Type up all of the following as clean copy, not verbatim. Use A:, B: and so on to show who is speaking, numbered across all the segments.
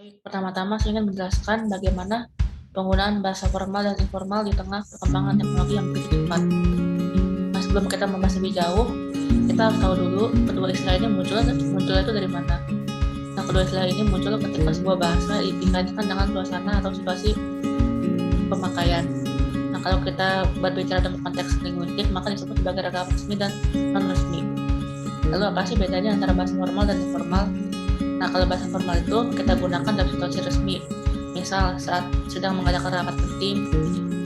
A: Baik, pertama-tama saya ingin menjelaskan bagaimana penggunaan bahasa formal dan informal di tengah perkembangan teknologi yang begitu cepat. Nah, sebelum kita membahas lebih jauh, kita harus tahu dulu kedua istilah ini munculnya itu dari mana. Nah, kedua istilah ini muncul ketika sebuah bahasa dikaitkan dengan suasana atau situasi pemakaian. Nah, kalau kita berbicara dalam konteks linguistik, maka disebut sebagai ragam resmi dan non-resmi. Lalu apa sih bedanya antara bahasa formal dan informal? Nah, kalau bahasa formal itu kita gunakan dalam situasi resmi, misal saat sedang mengadakan rapat penting,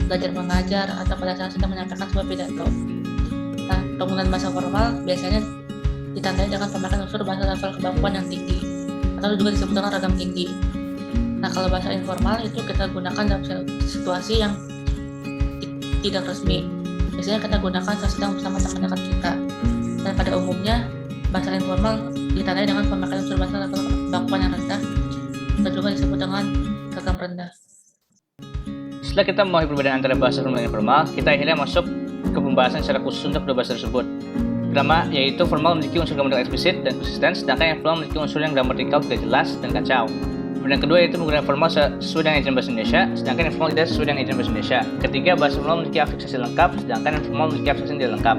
A: belajar mengajar, atau pada saat sedang menyampaikan sebuah pidato. Nah, penggunaan bahasa formal biasanya ditandai dengan pemakaian unsur bahasa level kemampuan yang tinggi, atau juga disebut dengan ragam tinggi. Nah, kalau bahasa informal itu kita gunakan dalam situasi yang tidak resmi. Biasanya kita gunakan saat sedang bersama teman dekat kita. Dan pada umumnya, bahasa informal ditandai dengan pemakaian unsur bahasa level kemampuan yang rendah, atau juga disebut dengan ragam rendah.
B: Setelah kita memahami perbedaan antara bahasa formal dan informal, kita akhirnya masuk ke pembahasan secara khusus untuk kedua bahasa tersebut. Pertama, yaitu formal memiliki unsur gramatikal eksplisit dan konsisten, sedangkan informal memiliki unsur yang gramatikal tidak jelas dan kacau. Kemudian kedua yaitu menggunakan formal sesuai dengan ajaran bahasa Indonesia, sedangkan informal tidak sesuai dengan ajaran bahasa Indonesia. Ketiga, bahasa formal memiliki afiksasi lengkap, sedangkan informal memiliki afiksasi tidak lengkap.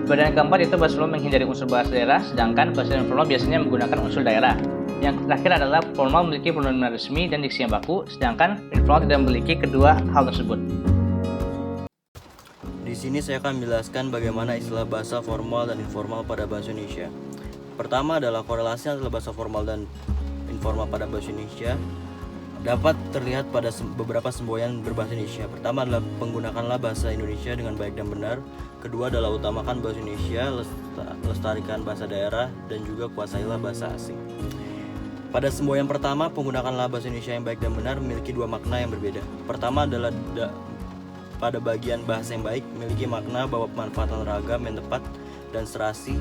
B: Perbedaan yang keempat yaitu bahasa formal menghindari unsur bahasa daerah, sedangkan bahasa informal biasanya menggunakan unsur daerah. Yang terakhir adalah formal memiliki pronoun resmi dan diksi yang baku, sedangkan informal tidak memiliki kedua hal tersebut.
C: Di sini saya akan menjelaskan bagaimana istilah bahasa formal dan informal pada bahasa Indonesia. Pertama adalah korelasi antara bahasa formal dan informal pada bahasa Indonesia dapat terlihat pada beberapa semboyan berbahasa Indonesia. Pertama adalah penggunakanlah bahasa Indonesia dengan baik dan benar. Kedua adalah utamakan bahasa Indonesia, lestarikan bahasa daerah, dan juga kuasailah bahasa asing. Pada semboyan pertama, penggunakanlah bahasa Indonesia yang baik dan benar memiliki dua makna yang berbeda. Pertama adalah pada bagian bahasa yang baik memiliki makna bahwa pemanfaatan ragam yang tepat dan serasi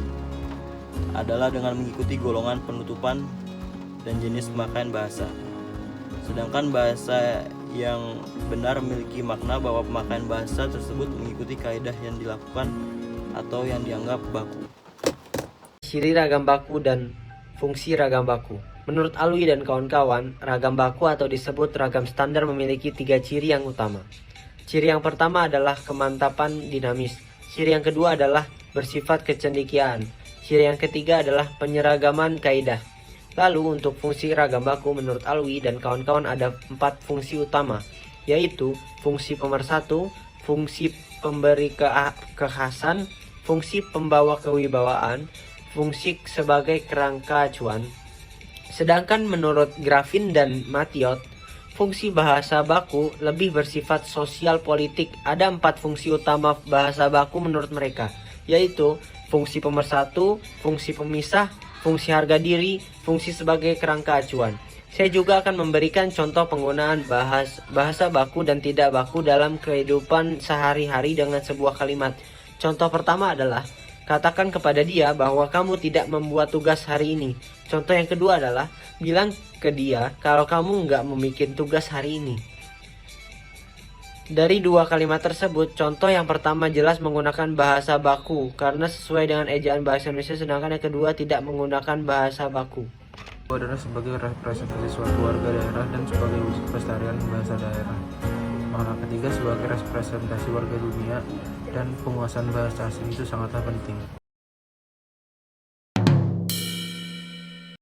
C: adalah dengan mengikuti golongan penutupan dan jenis pemakaian bahasa. Sedangkan bahasa yang benar memiliki makna bahwa pemakaian bahasa tersebut mengikuti kaidah yang dilakukan atau yang dianggap baku.
D: Ciri ragam baku dan fungsi ragam baku. Menurut Alwi dan kawan-kawan, ragam baku atau disebut ragam standar memiliki 3 ciri yang utama. Ciri yang pertama adalah kemantapan dinamis. Ciri yang kedua adalah bersifat kecendikiaan. Ciri yang ketiga adalah penyeragaman kaidah. Lalu untuk fungsi ragam baku menurut Alwi dan kawan-kawan ada 4 fungsi utama, yaitu fungsi pemersatu, fungsi pemberi kekhasan, fungsi pembawa kewibawaan, fungsi sebagai kerangka acuan. Sedangkan menurut Graffin dan Mathiot, fungsi bahasa baku lebih bersifat sosial politik. Ada 4 fungsi utama bahasa baku menurut mereka, yaitu fungsi pemersatu, fungsi pemisah, fungsi harga diri, fungsi sebagai kerangka acuan. Saya juga akan memberikan contoh penggunaan bahasa baku dan tidak baku dalam kehidupan sehari-hari dengan sebuah kalimat. Contoh pertama adalah, katakan kepada dia bahwa kamu tidak membuat tugas hari ini. Contoh yang kedua adalah, bilang ke dia kalau kamu nggak membuat tugas hari ini. Dari 2 kalimat tersebut, contoh yang pertama jelas menggunakan bahasa baku karena sesuai dengan ejaan bahasa Indonesia, sedangkan yang kedua tidak menggunakan bahasa baku.
E: Adalah sebagai representasi suatu warga daerah dan sebagai wujud pelestarian bahasa daerah. Makna ketiga sebagai representasi warga dunia dan penguasaan bahasa asing itu sangatlah penting.